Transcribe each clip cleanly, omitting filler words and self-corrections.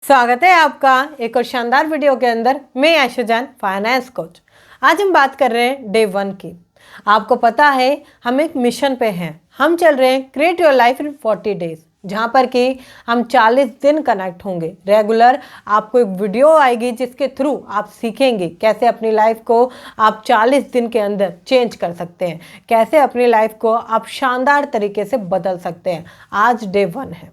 स्वागत है आपका एक और शानदार वीडियो के अंदर। मैं आयशा जान, फाइनेंस कोच। आज हम बात कर रहे हैं डे 1 की। आपको पता है हम एक मिशन पे हैं। हम चल रहे हैं create your life in 40 days, जहाँ पर कि हम 40 दिन कनेक्ट होंगे रेगुलर। आपको एक वीडियो आएगी जिसके थ्रू आप सीखेंगे कैसे अपनी लाइफ को आप 40 दिन के अंदर चेंज कर सकते हैं, कैसे अपनी लाइफ को आप शानदार तरीके से बदल सकते हैं। आज डे 1 है।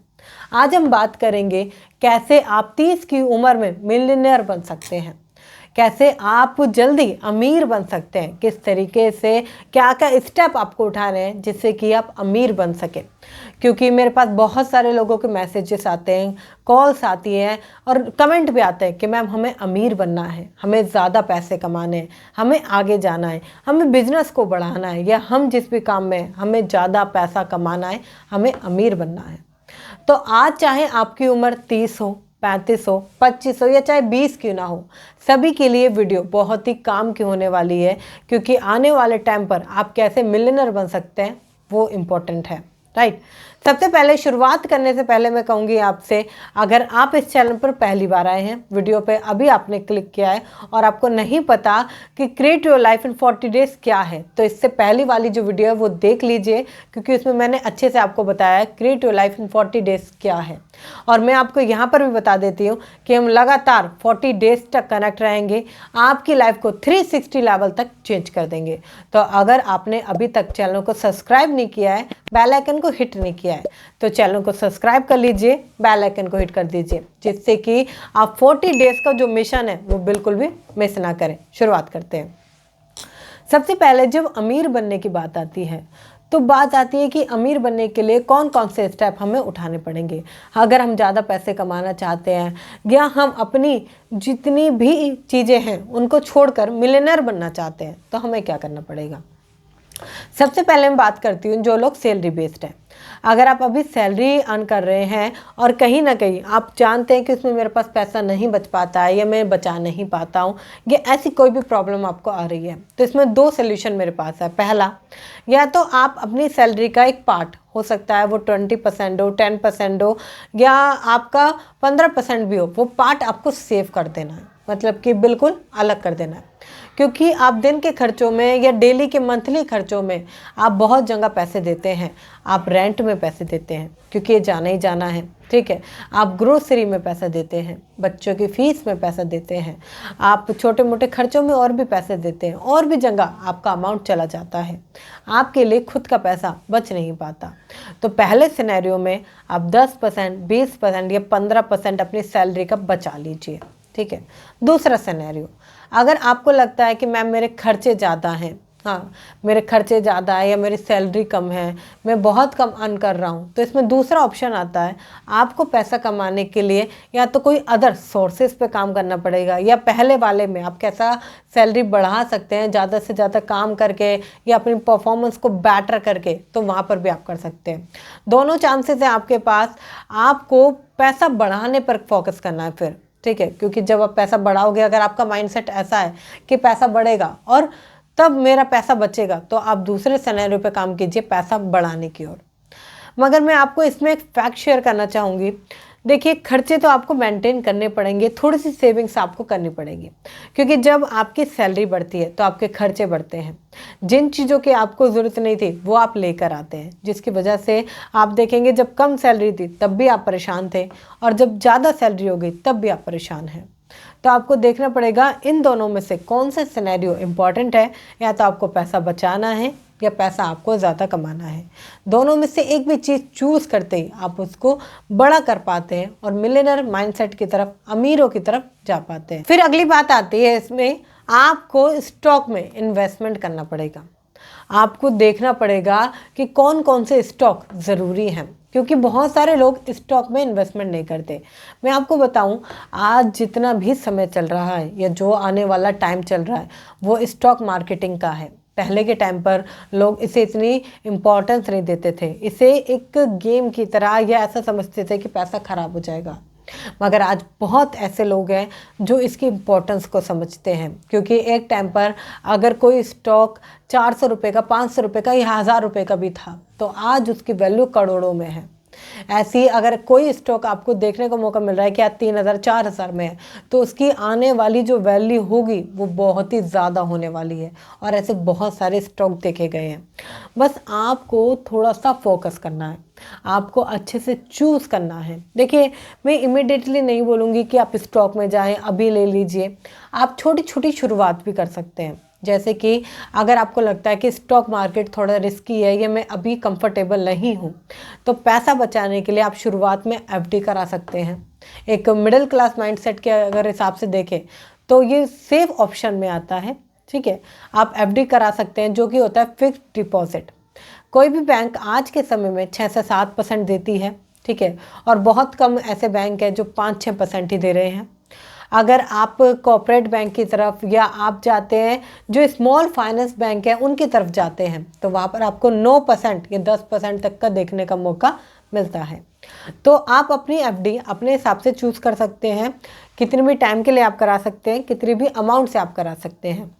आज हम बात करेंगे कैसे आप 30 की उम्र में मिलियनेयर बन सकते हैं, कैसे आप जल्दी अमीर बन सकते हैं, किस तरीके से क्या क्या स्टेप आपको उठाने हैं जिससे कि आप अमीर बन सके। क्योंकि मेरे पास बहुत सारे लोगों के मैसेजेस आते हैं, कॉल्स आती हैं और कमेंट भी आते हैं कि मैम हमें अमीर बनना है, हमें ज़्यादा पैसे कमाने हैं, हमें आगे जाना है, हमें बिजनेस को बढ़ाना है, या हम जिस भी काम में हमें ज़्यादा पैसा कमाना है, हमें अमीर बनना है। तो आज चाहे आपकी उम्र 30 हो, 35 हो, 25 हो या चाहे 20 क्यों ना हो, सभी के लिए वीडियो बहुत ही काम की होने वाली है। क्योंकि आने वाले टाइम पर आप कैसे मिलियनर बन सकते हैं वो इम्पोर्टेंट है, राइट। सबसे पहले शुरुआत करने से पहले मैं कहूँगी आपसे, अगर आप इस चैनल पर पहली बार आए हैं, वीडियो पे अभी आपने क्लिक किया है और आपको नहीं पता कि create your life in 40 days क्या है, तो इससे पहली वाली जो वीडियो है वो देख लीजिए, क्योंकि उसमें मैंने अच्छे से आपको बताया है create your life in 40 days क्या है। और मैं आपको यहाँ पर भी बता देती हूँ कि हम लगातार 40 डेज तक कनेक्ट रहेंगे, आपकी लाइफ को 360 लेवल तक चेंज कर देंगे। तो अगर आपने अभी तक चैनल को सब्सक्राइब नहीं किया है, बेल आइकन को हिट नहीं किया है, तो चैनल को सब्सक्राइब कर लीजिए, बेल आइकन को हिट कर दीजिए, जिससे कि आप 40 डेज का जो मिशन है वो बिल्कुल भी मिस ना करें। शुरुआत करते हैं। सबसे पहले जब अमीर बनने की बात आती है तो बात आती है कि अमीर बनने के लिए कौन कौन से स्टेप हमें उठाने पड़ेंगे। अगर हम ज़्यादा पैसे कमाना चाहते हैं या हम अपनी जितनी भी चीज़ें हैं उनको छोड़कर मिलियनर बनना चाहते हैं, तो हमें क्या करना पड़ेगा। सबसे पहले मैं बात करती हूँ जो लोग सैलरी बेस्ड हैं। अगर आप अभी सैलरी अर्न कर रहे हैं और कहीं ना कहीं आप जानते हैं कि उसमें मेरे पास पैसा नहीं बच पाता है या मैं बचा नहीं पाता हूँ, या ऐसी कोई भी प्रॉब्लम आपको आ रही है, तो इसमें दो सोल्यूशन मेरे पास है। पहला, या तो आप अपनी सैलरी का एक पार्ट, हो सकता है वो 20% हो, 10% हो, या आपका 15% भी हो, वो पार्ट आपको सेव कर देना है, मतलब कि बिल्कुल अलग कर देना है। क्योंकि आप दिन के खर्चों में या डेली के मंथली खर्चों में आप बहुत जगह पैसे देते हैं। आप रेंट में पैसे देते हैं क्योंकि ये जाना ही जाना है, ठीक है। आप ग्रोसरी में पैसा देते हैं, बच्चों की फीस में पैसा देते हैं, आप छोटे मोटे खर्चों में और भी पैसे देते हैं, और भी जगह आपका अमाउंट चला जाता है, आपके लिए खुद का पैसा बच नहीं पाता। तो पहले सिनेरियो में आप 10%, 20% या 15% अपनी सैलरी का बचा लीजिए, ठीक है। दूसरा सिनेरियो, अगर आपको लगता है कि मैम मेरे खर्चे ज़्यादा हैं, हाँ मेरे खर्चे ज़्यादा है या मेरी सैलरी कम है, मैं बहुत कम अर्न कर रहा हूँ, तो इसमें दूसरा ऑप्शन आता है। आपको पैसा कमाने के लिए या तो कोई अदर सोर्सेज पे काम करना पड़ेगा, या पहले वाले में आप कैसा सैलरी बढ़ा सकते हैं ज़्यादा से ज़्यादा काम करके या अपनी परफॉर्मेंस को बेटर करके, तो वहाँ पर भी आप कर सकते हैं। दोनों चांसेस हैं आपके पास। आपको पैसा बढ़ाने पर फोकस करना है फिर, ठीक है। क्योंकि जब आप पैसा बढ़ाओगे, अगर आपका माइंडसेट ऐसा है कि पैसा बढ़ेगा और तब मेरा पैसा बचेगा, तो आप दूसरे सिनेरियो पे काम कीजिए, पैसा बढ़ाने की ओर। मगर मैं आपको इसमें एक फैक्ट शेयर करना चाहूँगी। देखिए, खर्चे तो आपको मेंटेन करने पड़ेंगे, थोड़ी सी सेविंग्स आपको करनी पड़ेगी, क्योंकि जब आपकी सैलरी बढ़ती है तो आपके खर्चे बढ़ते हैं। जिन चीज़ों की आपको ज़रूरत नहीं थी वो आप लेकर आते हैं, जिसकी वजह से आप देखेंगे जब कम सैलरी थी तब भी आप परेशान थे, और जब ज़्यादा सैलरी हो गई तब भी आप परेशान हैं। तो आपको देखना पड़ेगा इन दोनों में से कौन सा सिनेरियो इम्पॉर्टेंट है। या तो आपको पैसा बचाना है या पैसा आपको ज़्यादा कमाना है। दोनों में से एक भी चीज़ चूज़ करते ही आप उसको बड़ा कर पाते हैं और मिलियनर माइंडसेट की तरफ, अमीरों की तरफ जा पाते हैं। फिर अगली बात आती है, इसमें आपको स्टॉक में इन्वेस्टमेंट करना पड़ेगा। आपको देखना पड़ेगा कि कौन कौन से स्टॉक ज़रूरी हैं, क्योंकि बहुत सारे लोग स्टॉक में इन्वेस्टमेंट नहीं करते। मैं आपको बताऊं, आज जितना भी समय चल रहा है या जो आने वाला टाइम चल रहा है वो स्टॉक मार्केटिंग का है। पहले के टाइम पर लोग इसे इतनी इम्पोर्टेंस नहीं देते थे, इसे एक गेम की तरह या ऐसा समझते थे कि पैसा खराब हो जाएगा। मगर आज बहुत ऐसे लोग हैं जो इसकी इम्पोर्टेंस को समझते हैं, क्योंकि एक टाइम पर अगर कोई स्टॉक 400 रुपये का, 500 रुपये का या 1000 रुपये का भी था, तो आज उसकी वैल्यू करोड़ों में है। ऐसी अगर कोई स्टॉक आपको देखने को मौका मिल रहा है कि आज 3,000 4,000 में है, तो उसकी आने वाली जो वैल्यू होगी वो बहुत ही ज़्यादा होने वाली है। और ऐसे बहुत सारे स्टॉक देखे गए हैं। बस आपको थोड़ा सा फोकस करना है, आपको अच्छे से चूज़ करना है। देखिए, मैं इमिडिएटली नहीं बोलूँगी कि आप स्टॉक में जाएं, अभी ले लीजिए। आप छोटी छोटी शुरुआत भी कर सकते हैं। जैसे कि अगर आपको लगता है कि स्टॉक मार्केट थोड़ा रिस्की है, ये मैं अभी कंफर्टेबल नहीं हूँ, तो पैसा बचाने के लिए आप शुरुआत में एफडी करा सकते हैं। एक मिडिल क्लास माइंडसेट के अगर हिसाब से देखें तो ये सेफ ऑप्शन में आता है। ठीक है, आप एफडी करा सकते हैं, जो कि होता है फिक्स्ड डिपॉजिट। कोई भी बैंक आज के समय में 6 से 7% देती है। ठीक है, और बहुत कम ऐसे बैंक हैं जो 5-6% ही दे रहे हैं। अगर आप कॉर्पोरेट बैंक की तरफ या आप जाते हैं जो स्मॉल फाइनेंस बैंक है उनकी तरफ जाते हैं, तो वहाँ पर आपको 9% या 10% तक का देखने का मौका मिलता है। तो आप अपनी एफडी अपने हिसाब से चूज़ कर सकते हैं, कितने भी टाइम के लिए आप करा सकते हैं, कितनी भी अमाउंट से आप करा सकते हैं।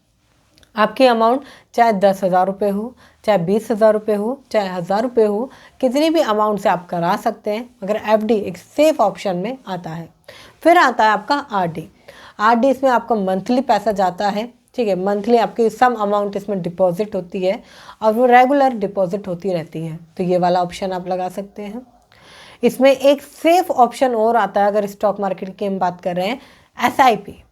आपकी अमाउंट चाहे 10,000 रुपये हो, चाहे 20,000 रुपये हो, चाहे 1,000 रुपये हो, कितनी भी अमाउंट से आप करा सकते हैं, मगर एफडी एक सेफ ऑप्शन में आता है। फिर आता है आपका आरडी। आरडी इसमें आपका मंथली पैसा जाता है। ठीक है, मंथली आपकी सम अमाउंट इसमें डिपॉजिट होती है और वो रेगुलर डिपॉजिट होती रहती है। तो ये वाला ऑप्शन आप लगा सकते हैं। इसमें एक सेफ ऑप्शन और आता है, अगर स्टॉक मार्केट की हम बात कर रहे हैं, एसआईपी।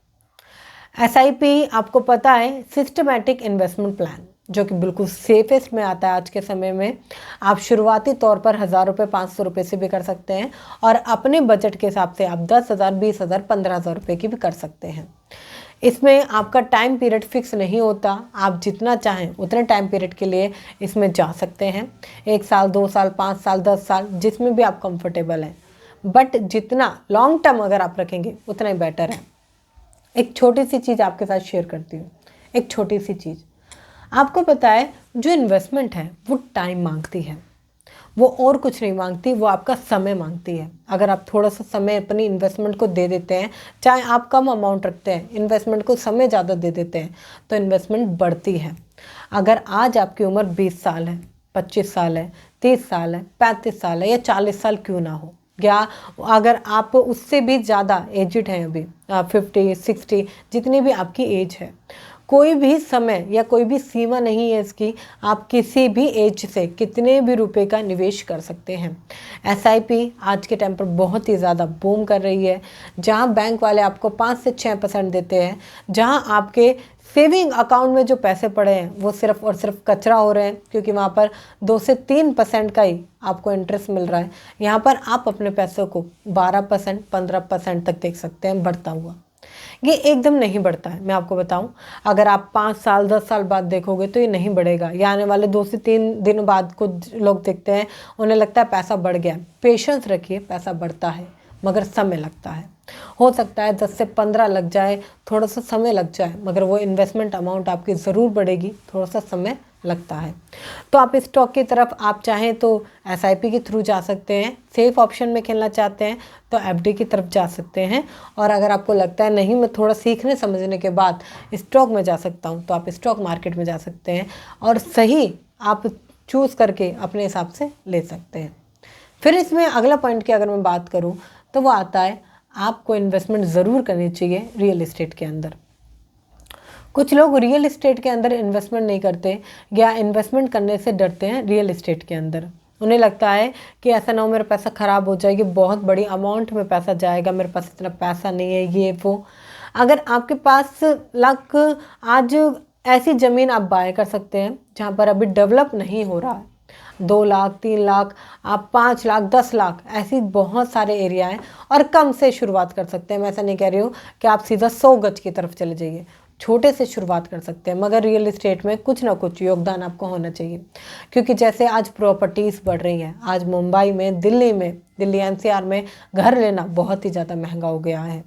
एसआईपी आपको पता है सिस्टमैटिक इन्वेस्टमेंट प्लान, जो कि बिल्कुल सेफेस्ट में आता है आज के समय में। आप शुरुआती तौर पर 1,000 रुपये 500 रुपये से भी कर सकते हैं और अपने बजट के हिसाब से आप 10,000 20,000 15,000 रुपये की भी कर सकते हैं। इसमें आपका टाइम पीरियड फिक्स नहीं होता, आप जितना चाहें उतने टाइम पीरियड के लिए इसमें जा सकते हैं। 1 साल 2 साल 5 साल 10 साल, जिसमें भी आप कंफर्टेबल हैं। बट जितना लॉन्ग टर्म अगर आप रखेंगे उतना ही बेटर है। एक छोटी सी चीज़ आपके साथ शेयर करती हूँ। एक छोटी सी चीज़, आपको पता है जो इन्वेस्टमेंट है वो टाइम मांगती है, वो और कुछ नहीं मांगती, वो आपका समय मांगती है। अगर आप थोड़ा सा समय अपनी इन्वेस्टमेंट को दे देते हैं, चाहे आप कम अमाउंट रखते हैं, इन्वेस्टमेंट को समय ज़्यादा दे देते हैं, तो इन्वेस्टमेंट बढ़ती है। अगर आज आपकी उम्र 20 साल है, 25 साल है, 30 साल है, 35 साल है या 40 साल क्यों ना हो, या अगर आप उससे भी ज़्यादा एजिड हैं, अभी 50 60 जितनी भी आपकी एज है, कोई भी समय या कोई भी सीमा नहीं है इसकी। आप किसी भी एज से कितने भी रुपए का निवेश कर सकते हैं। एसआईपी आज के टाइम पर बहुत ही ज़्यादा बूम कर रही है। जहां बैंक वाले आपको 5 से 6% देते हैं, जहां आपके सेविंग अकाउंट में जो पैसे पड़े हैं वो सिर्फ और सिर्फ कचरा हो रहे हैं, क्योंकि वहाँ पर 2 से 3% का ही आपको इंटरेस्ट मिल रहा है। यहाँ पर आप अपने पैसों को 12% 15% तक देख सकते हैं बढ़ता हुआ। ये एकदम नहीं बढ़ता है, मैं आपको बताऊं। अगर आप 5 साल 10 साल बाद देखोगे तो ये नहीं बढ़ेगा। ये आने वाले 2 से 3 दिन बाद कुछ लोग देखते हैं, उन्हें लगता है पैसा बढ़ गया। पेशेंस रखिए, पैसा बढ़ता है मगर समय लगता है। हो सकता है 10 से 15 लग जाए, थोड़ा सा समय लग जाए, मगर वो इन्वेस्टमेंट अमाउंट आपकी ज़रूर बढ़ेगी, थोड़ा सा समय लगता है। तो आप स्टॉक की तरफ आप चाहें तो एसआईपी के थ्रू जा सकते हैं। सेफ ऑप्शन में खेलना चाहते हैं तो एफडी की तरफ जा सकते हैं। और अगर आपको लगता है नहीं, मैं थोड़ा सीखने समझने के बाद स्टॉक में जा सकता हूं, तो आप स्टॉक मार्केट में जा सकते हैं और सही आप चूज़ करके अपने हिसाब से ले सकते हैं। फिर इसमें अगला पॉइंट की अगर मैं बात करूं तो वो आता है, आपको इन्वेस्टमेंट ज़रूर करनी चाहिए रियल इस्टेट के अंदर। कुछ लोग रियल इस्टेट के अंदर इन्वेस्टमेंट नहीं करते या इन्वेस्टमेंट करने से डरते हैं रियल इस्टेट के अंदर। उन्हें लगता है कि ऐसा ना हो मेरा पैसा ख़राब हो जाएगी, बहुत बड़ी अमाउंट में पैसा जाएगा, मेरे पास इतना पैसा नहीं है, ये वो। अगर आपके पास आज ऐसी ज़मीन आप बाय कर सकते हैं जहाँ पर अभी डेवलप नहीं हो रहा है, 2 लाख 3 लाख, आप 5 लाख 10 लाख, ऐसी बहुत सारे एरिया हैं और कम से शुरुआत कर सकते हैं। मैं ऐसा नहीं कह रही हूँ कि आप सीधा 100 गज की तरफ चले जाइए, छोटे से शुरुआत कर सकते हैं, मगर रियल इस्टेट में कुछ ना कुछ योगदान आपको होना चाहिए। क्योंकि जैसे आज प्रॉपर्टीज़ बढ़ रही हैं, आज मुंबई में, दिल्ली एनसीआर में घर लेना बहुत ही ज़्यादा महंगा हो गया है।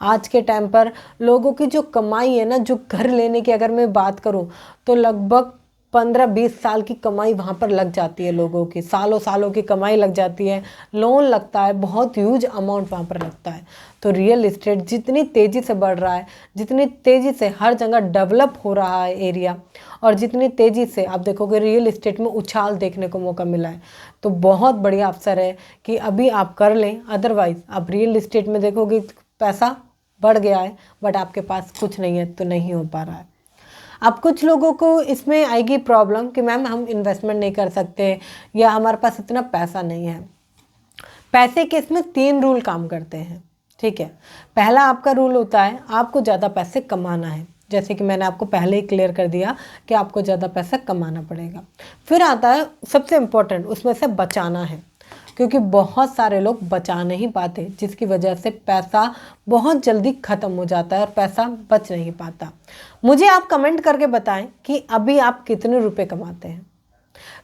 आज के टाइम पर लोगों की जो कमाई है ना, जो घर लेने की अगर मैं बात करूं तो लगभग 15-20 साल की कमाई वहाँ पर लग जाती है, लोगों की सालों सालों की कमाई लग जाती है, लोन लगता है, बहुत ह्यूज अमाउंट वहाँ पर लगता है। तो रियल इस्टेट जितनी तेज़ी से बढ़ रहा है, जितनी तेज़ी से हर जगह डेवलप हो रहा है एरिया, और जितनी तेज़ी से आप देखोगे रियल इस्टेट में उछाल देखने को मौका मिला है, तो बहुत बढ़िया अवसर है कि अभी आप कर लें। अदरवाइज़ आप रियल इस्टेट में देखोगे पैसा बढ़ गया है बट आपके पास कुछ नहीं है, तो नहीं हो पा रहा है। अब कुछ लोगों को इसमें आएगी प्रॉब्लम कि मैम हम इन्वेस्टमेंट नहीं कर सकते या हमारे पास इतना पैसा नहीं है। पैसे के इसमें 3 रूल काम करते हैं, ठीक है। पहला आपका रूल होता है आपको ज़्यादा पैसे कमाना है, जैसे कि मैंने आपको पहले ही क्लियर कर दिया कि आपको ज़्यादा पैसा कमाना पड़ेगा। फिर आता है सबसे इम्पोर्टेंट, उसमें से बचाना है, क्योंकि बहुत सारे लोग बचा नहीं पाते, जिसकी वजह से पैसा बहुत जल्दी ख़त्म हो जाता है और पैसा बच नहीं पाता। मुझे आप कमेंट करके बताएं कि अभी आप कितने रुपए कमाते हैं।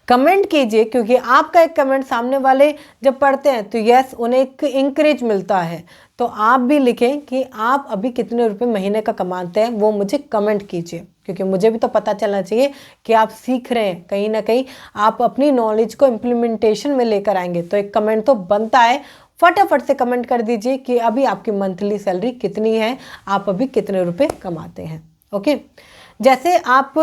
कमेंट कीजिए, क्योंकि आपका एक कमेंट सामने वाले जब पढ़ते हैं तो यस उन्हें एक इंकरेज मिलता है। तो आप भी लिखें कि आप अभी कितने रुपए महीने का कमाते हैं, वो मुझे कमेंट कीजिए, क्योंकि मुझे भी तो पता चलना चाहिए कि आप सीख रहे हैं, कहीं ना कहीं आप अपनी नॉलेज को इम्प्लीमेंटेशन में लेकर आएंगे। तो एक कमेंट तो बनता है, फटाफट से कमेंट कर दीजिए कि अभी आपकी मंथली सैलरी कितनी है, आप अभी कितने रुपए कमाते हैं। ओके, जैसे आप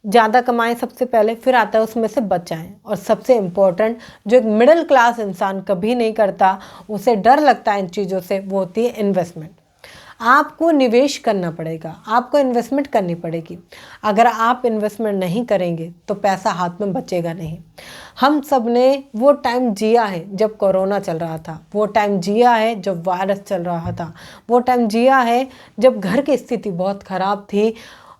ज़्यादा कमाएं सबसे पहले, फिर आता है उसमें से बचाएं, और सबसे इम्पोर्टेंट जो एक मिडिल क्लास इंसान कभी नहीं करता, उसे डर लगता है इन चीज़ों से, वो होती है इन्वेस्टमेंट। आपको निवेश करना पड़ेगा, आपको इन्वेस्टमेंट करनी पड़ेगी। अगर आप इन्वेस्टमेंट नहीं करेंगे तो पैसा हाथ में बचेगा नहीं। हम सब ने वो टाइम जिया है जब कोरोना चल रहा था, वो टाइम जिया है जब वायरस चल रहा था, वो टाइम जिया है जब घर की स्थिति बहुत ख़राब थी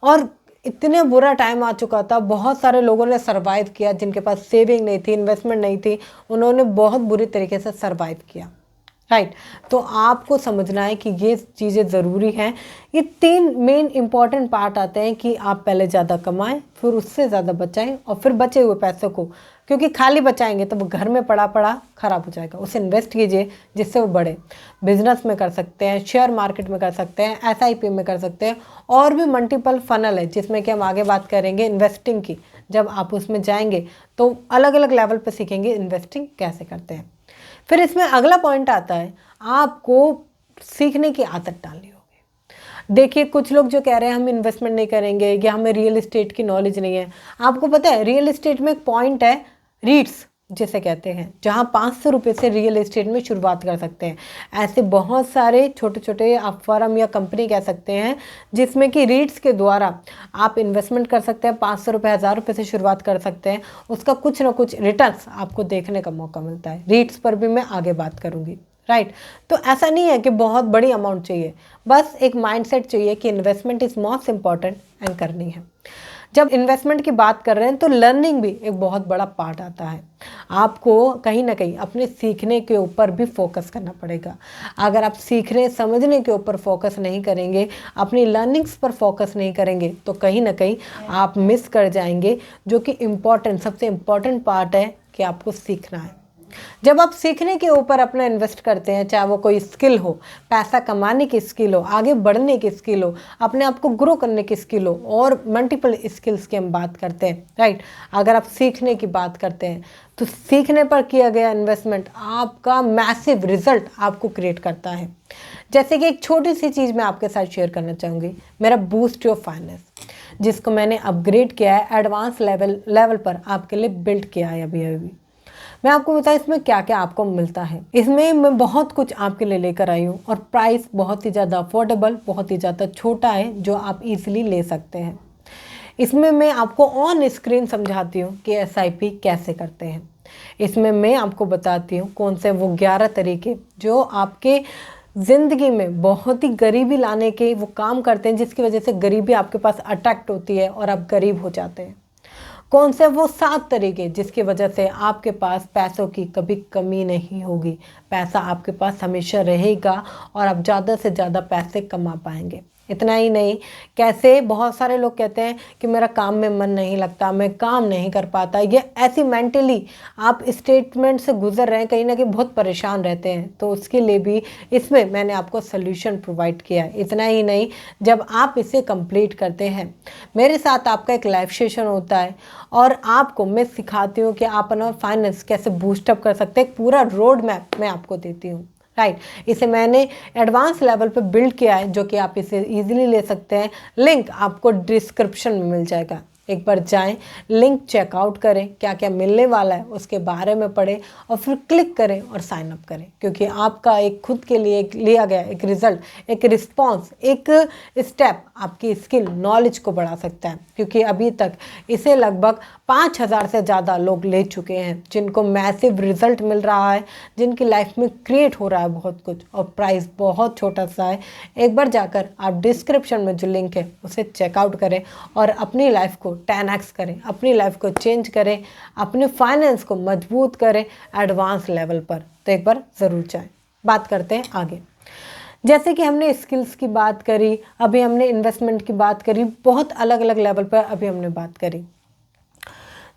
और इतने बुरा टाइम आ चुका था। बहुत सारे लोगों ने सरवाइव किया, जिनके पास सेविंग नहीं थी, इन्वेस्टमेंट नहीं थी, उन्होंने बहुत बुरी तरीके से सरवाइव किया, राइट। तो आपको समझना है कि ये चीज़ें ज़रूरी हैं। ये 3 मेन इंपॉर्टेंट पार्ट आते हैं कि आप पहले ज़्यादा कमाएं, फिर उससे ज़्यादा बचाएं, और फिर बचे हुए पैसों को, क्योंकि खाली बचाएंगे तो वो घर में पड़ा पड़ा ख़राब हो जाएगा, उसे इन्वेस्ट कीजिए जिससे वो बढ़े। बिजनेस में कर सकते हैं, शेयर मार्केट में कर सकते हैं, SIP में कर सकते हैं, और भी मल्टीपल फनल है जिसमें कि हम आगे बात करेंगे इन्वेस्टिंग की। जब आप उसमें जाएंगे तो अलग अलग लेवल पर सीखेंगे इन्वेस्टिंग कैसे करते हैं। फिर इसमें अगला पॉइंट आता है, आपको सीखने की आदत डालनी होगी। देखिए, कुछ लोग जो कह रहे हैं हम इन्वेस्टमेंट नहीं करेंगे या हमें रियल एस्टेट की नॉलेज नहीं है। आपको पता है रियल एस्टेट में एक पॉइंट है, रीट्स जिसे कहते हैं, जहां 500 रुपये से रियल एस्टेट में शुरुआत कर सकते हैं। ऐसे बहुत सारे छोटे छोटे आप फर्म या कंपनी कह सकते हैं जिसमें कि रीट्स के द्वारा आप इन्वेस्टमेंट कर सकते हैं। 500 रुपये, 1000 रुपये से शुरुआत कर सकते हैं, उसका कुछ ना कुछ रिटर्न्स आपको देखने का मौका मिलता है। रीट्स पर भी मैं आगे बात करूँगी, राइट। तो ऐसा नहीं है कि बहुत बड़ी अमाउंट चाहिए, बस एक माइंडसेट चाहिए कि investment is most important and करनी है। जब इन्वेस्टमेंट की बात कर रहे हैं तो लर्निंग भी एक बहुत बड़ा पार्ट आता है। आपको कहीं ना कहीं अपने सीखने के ऊपर भी फोकस करना पड़ेगा। अगर आप सीखने समझने के ऊपर फोकस नहीं करेंगे, अपनी लर्निंग्स पर फोकस नहीं करेंगे, तो कहीं ना कहीं आप मिस कर जाएंगे जो कि सबसे इम्पॉर्टेंट पार्ट है कि आपको सीखना है। जब आप सीखने के ऊपर अपना इन्वेस्ट करते हैं, चाहे वो कोई स्किल हो, पैसा कमाने की स्किल हो, आगे बढ़ने की स्किल हो, अपने आप को ग्रो करने की स्किल हो, और मल्टीपल स्किल्स की हम बात करते हैं, राइट। अगर आप सीखने की बात करते हैं तो सीखने पर किया गया इन्वेस्टमेंट आपका मैसिव रिजल्ट आपको क्रिएट करता है। जैसे कि एक छोटी सी चीज़ मैं आपके साथ शेयर करना चाहूँगी, मेरा बूस्ट योर फाइनेंस, जिसको मैंने अपग्रेड किया है, एडवांस लेवल पर आपके लिए बिल्ड किया है अभी। मैं आपको बताऊं इसमें क्या क्या आपको मिलता है। इसमें मैं बहुत कुछ आपके लिए लेकर आई हूँ, और प्राइस बहुत ही ज़्यादा अफोर्डेबल, बहुत ही ज़्यादा छोटा है, जो आप इजीली ले सकते हैं। इसमें मैं आपको ऑन स्क्रीन समझाती हूँ कि SIP कैसे करते हैं। इसमें मैं आपको बताती हूँ कौन से वो 11 तरीके जो आपके ज़िंदगी में बहुत ही गरीबी लाने के वो काम करते हैं, जिसकी वजह से गरीबी आपके पास अट्रैक्ट होती है और आप गरीब हो जाते हैं। कौन से वो 7 तरीके जिसकी वजह से आपके पास पैसों की कभी कमी नहीं होगी, पैसा आपके पास हमेशा रहेगा और आप ज़्यादा से ज़्यादा पैसे कमा पाएंगे। इतना ही नहीं, कैसे बहुत सारे लोग कहते हैं कि मेरा काम में मन नहीं लगता, मैं काम नहीं कर पाता, ये ऐसी मेंटली आप स्टेटमेंट से गुजर रहे हैं, कहीं ना कहीं बहुत परेशान रहते हैं, तो उसके लिए भी इसमें मैंने आपको सोल्यूशन प्रोवाइड किया है। इतना ही नहीं, जब आप इसे कंप्लीट करते हैं, मेरे साथ आपका एक लाइव सेशन होता है और आपको मैं सिखाती हूँ कि आप अपना फाइनेंस कैसे बूस्टअप कर सकते हैं, एक पूरा रोड मैप मैं आपको देती हूँ। राइट, इसे मैंने एडवांस लेवल पे बिल्ड किया है, जो कि आप इसे इजीली ले सकते हैं। लिंक आपको डिस्क्रिप्शन में मिल जाएगा, एक बार जाएं, लिंक चेकआउट करें, क्या क्या मिलने वाला है उसके बारे में पढ़ें और फिर क्लिक करें और साइन अप करें, क्योंकि आपका एक खुद के लिए एक लिया गया एक रिजल्ट, एक रिस्पॉन्स, एक स्टेप आपकी स्किल नॉलेज को बढ़ा सकता है। क्योंकि अभी तक इसे लगभग 5000 से ज़्यादा लोग ले चुके हैं, जिनको मैसिव रिजल्ट मिल रहा है, जिनकी लाइफ में क्रिएट हो रहा है बहुत कुछ, और प्राइस बहुत छोटा सा है। एक बार जाकर आप डिस्क्रिप्शन में जो लिंक है उसे चेकआउट करें और अपनी लाइफ को 10x करें, अपनी लाइफ को चेंज करें, अपने फाइनेंस को मजबूत करें एडवांस लेवल पर। तो एक बार ज़रूर जाएं। बात करते हैं आगे। जैसे कि हमने स्किल्स की बात करी, अभी हमने इन्वेस्टमेंट की बात करी, बहुत अलग अलग लेवल पर अभी हमने बात करी।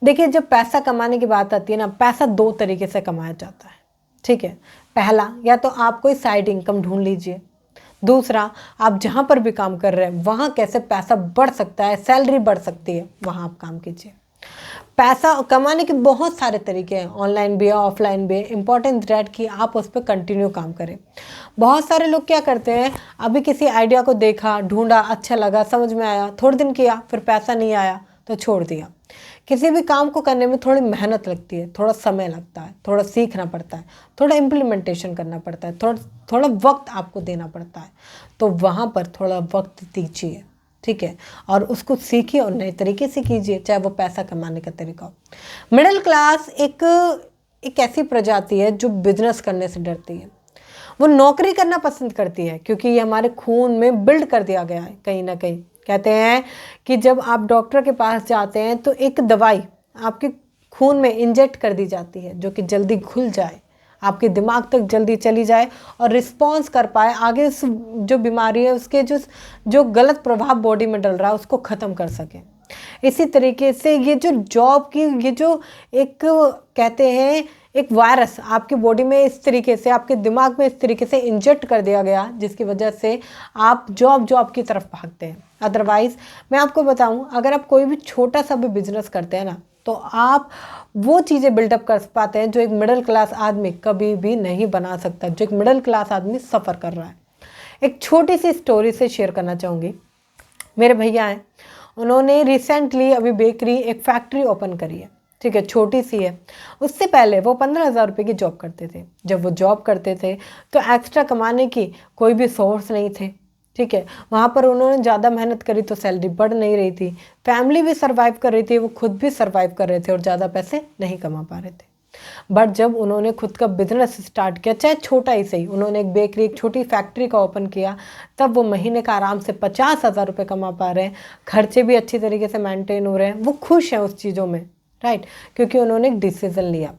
देखिए, जब पैसा कमाने की बात आती है ना, पैसा 2 तरीके से कमाया जाता है। ठीक है, पहला, या तो आप कोई साइड इनकम ढूंढ लीजिए। दूसरा, आप जहाँ पर भी काम कर रहे हैं वहाँ कैसे पैसा बढ़ सकता है, सैलरी बढ़ सकती है, वहाँ आप काम कीजिए। पैसा कमाने के बहुत सारे तरीके हैं, ऑनलाइन भी है, ऑफलाइन भी है। इंपॉर्टेंट दैट कि आप उस पर कंटिन्यू काम करें। बहुत सारे लोग क्या करते हैं, अभी किसी आइडिया को देखा, ढूंढा, अच्छा लगा, समझ में आया, थोड़े दिन किया, फिर पैसा नहीं आया तो छोड़ दिया। किसी भी काम को करने में थोड़ी मेहनत लगती है, थोड़ा समय लगता है, थोड़ा सीखना पड़ता है, थोड़ा इम्प्लीमेंटेशन करना पड़ता है, थोड़ा वक्त आपको देना पड़ता है। तो वहाँ पर थोड़ा वक्त दीजिए, ठीक है, और उसको सीखिए और नए तरीके से कीजिए, चाहे वो पैसा कमाने का तरीका हो। मिडिल क्लास एक ऐसी प्रजाति है जो बिजनेस करने से डरती है। वो नौकरी करना पसंद करती है, क्योंकि ये हमारे खून में बिल्ड कर दिया गया है। कहीं ना कहीं कहते हैं कि जब आप डॉक्टर के पास जाते हैं तो एक दवाई आपके खून में इंजेक्ट कर दी जाती है, जो कि जल्दी घुल जाए, आपके दिमाग तक जल्दी चली जाए और रिस्पॉन्स कर पाए, आगे उस जो बीमारी है उसके जो गलत प्रभाव बॉडी में डल रहा है उसको ख़त्म कर सके। इसी तरीके से ये जो जॉब की, ये जो एक कहते हैं एक वायरस आपकी बॉडी में इस तरीके से, आपके दिमाग में इस तरीके से इंजेक्ट कर दिया गया, जिसकी वजह से आप जॉब की तरफ भागते हैं। अदरवाइज़ मैं आपको बताऊं, अगर आप कोई भी छोटा सा भी बिजनेस करते हैं ना, तो आप वो चीज़ें बिल्डअप कर पाते हैं जो एक मिडिल क्लास आदमी कभी भी नहीं बना सकता, जो एक मिडिल क्लास आदमी सफ़र कर रहा है। एक छोटी सी स्टोरी से शेयर करना चाहूँगी। मेरे भैया हैं, उन्होंने रिसेंटली अभी बेकरी एक फैक्ट्री ओपन करी है, ठीक है, छोटी सी है। उससे पहले वो 15,000 रुपये की जॉब करते थे। जब वो जॉब करते थे तो एक्स्ट्रा कमाने की कोई भी सोर्स नहीं थे, ठीक है। वहाँ पर उन्होंने ज़्यादा मेहनत करी तो सैलरी बढ़ नहीं रही थी, फैमिली भी सर्वाइव कर रही थी, वो खुद भी सर्वाइव कर रहे थे और ज़्यादा पैसे नहीं कमा पा रहे थे। बट जब उन्होंने खुद का बिजनेस स्टार्ट किया, चाहे छोटा ही सही, उन्होंने एक बेकरी, एक छोटी फैक्ट्री का ओपन किया, तब वो महीने का आराम से 50,000 रुपये कमा पा रहे हैं, खर्चे भी अच्छी तरीके से मेंटेन हो रहे हैं, वो खुश हैं उस चीज़ों में, राइट, क्योंकि उन्होंने एक डिसीजन लिया।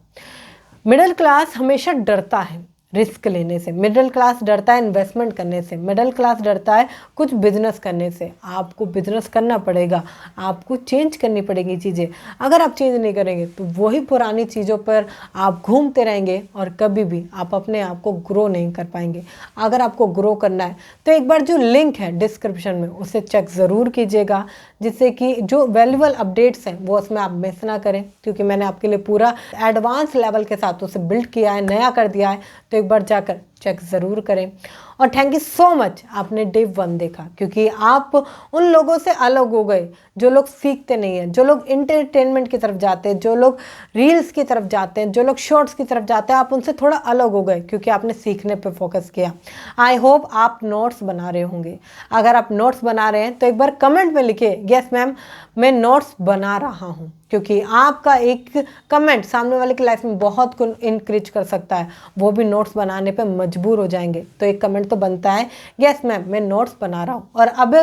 मिडिल क्लास हमेशा डरता है रिस्क लेने से, मिडिल क्लास डरता है इन्वेस्टमेंट करने से, मिडिल क्लास डरता है कुछ बिजनेस करने से। आपको बिजनेस करना पड़ेगा, आपको चेंज करनी पड़ेगी चीज़ें। अगर आप चेंज नहीं करेंगे तो वही पुरानी चीज़ों पर आप घूमते रहेंगे और कभी भी आप अपने आप को ग्रो नहीं कर पाएंगे। अगर आपको ग्रो करना है तो एक बार जो लिंक है डिस्क्रिप्शन में उसे चेक ज़रूर कीजिएगा, जिससे कि जो वैल्यूबल अपडेट्स हैं वो उसमें आप मिस ना करें, क्योंकि मैंने आपके लिए पूरा एडवांस लेवल के साथ उसे बिल्ड किया है, नया कर दिया है। तो एक बार जाकर चेक ज़रूर करें। और थैंक यू सो मच, आपने डे 1 देखा, क्योंकि आप उन लोगों से अलग हो गए जो लोग सीखते नहीं हैं, जो लोग इंटरटेनमेंट की तरफ जाते हैं, जो लोग रील्स की तरफ जाते हैं, जो लोग शॉर्ट्स की तरफ जाते हैं। आप उनसे थोड़ा अलग हो गए क्योंकि आपने सीखने पे फोकस किया। आई होप आप नोट्स बना रहे होंगे। अगर आप नोट्स बना रहे हैं तो एक बार कमेंट में लिखिए, यस मैम मैं नोट्स बना रहा हूँ, क्योंकि आपका एक कमेंट सामने वाले की लाइफ में बहुत कुछ इंक्रीज कर सकता है। वो भी नोट्स बनाने पे मजबूर हो जाएंगे, तो एक कमेंट तो बनता है, यस मैम मैं नोट्स बना रहा हूँ। और अब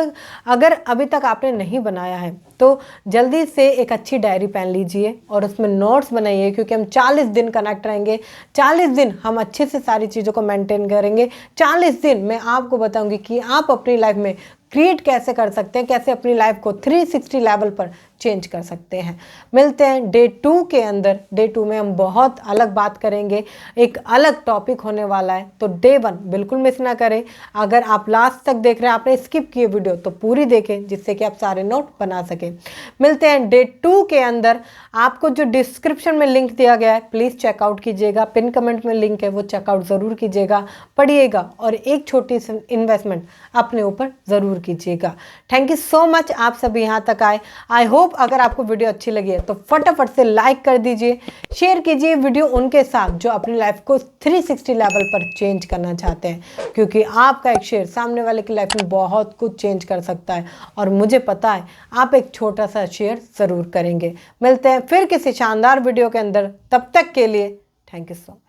अगर अभी तक आपने नहीं बनाया है तो जल्दी से एक अच्छी डायरी पेन लीजिए और उसमें नोट्स बनाइए, क्योंकि हम 40 दिन कनेक्ट रहेंगे। 40 दिन हम अच्छे से सारी चीज़ों को मेंटेन करेंगे। 40 दिन मैं आपको बताऊंगी कि आप अपनी लाइफ में क्रिएट कैसे कर सकते हैं, कैसे अपनी लाइफ को 360 लेवल पर चेंज कर सकते हैं। मिलते हैं डे 2 के अंदर। डे 2 में हम बहुत अलग बात करेंगे, एक अलग टॉपिक होने वाला है, तो डे 1 बिल्कुल मिस ना करें। अगर आप लास्ट तक देख रहे हैं, आपने स्किप किए वीडियो, तो पूरी देखें जिससे कि आप सारे नोट बना सकें। मिलते हैं डे 2 के अंदर। आपको जो डिस्क्रिप्शन में लिंक दिया गया है प्लीज़ चेकआउट कीजिएगा, पिन कमेंट में लिंक है वो चेकआउट ज़रूर कीजिएगा, पढ़िएगा और एक छोटी सी इन्वेस्टमेंट अपने ऊपर ज़रूर कीजिएगा। थैंक यू सो मच, आप सभी यहाँ तक आए। आई होप अगर आपको वीडियो अच्छी लगी है तो फटाफट से लाइक कर दीजिए, शेयर कीजिए वीडियो उनके साथ जो अपनी लाइफ को 360 लेवल पर चेंज करना चाहते हैं, क्योंकि आपका एक शेयर सामने वाले की लाइफ में बहुत कुछ चेंज कर सकता है और मुझे पता है आप एक छोटा सा शेयर ज़रूर करेंगे। मिलते हैं फिर किसी शानदार वीडियो के अंदर, तब तक के लिए थैंक यू सो मच।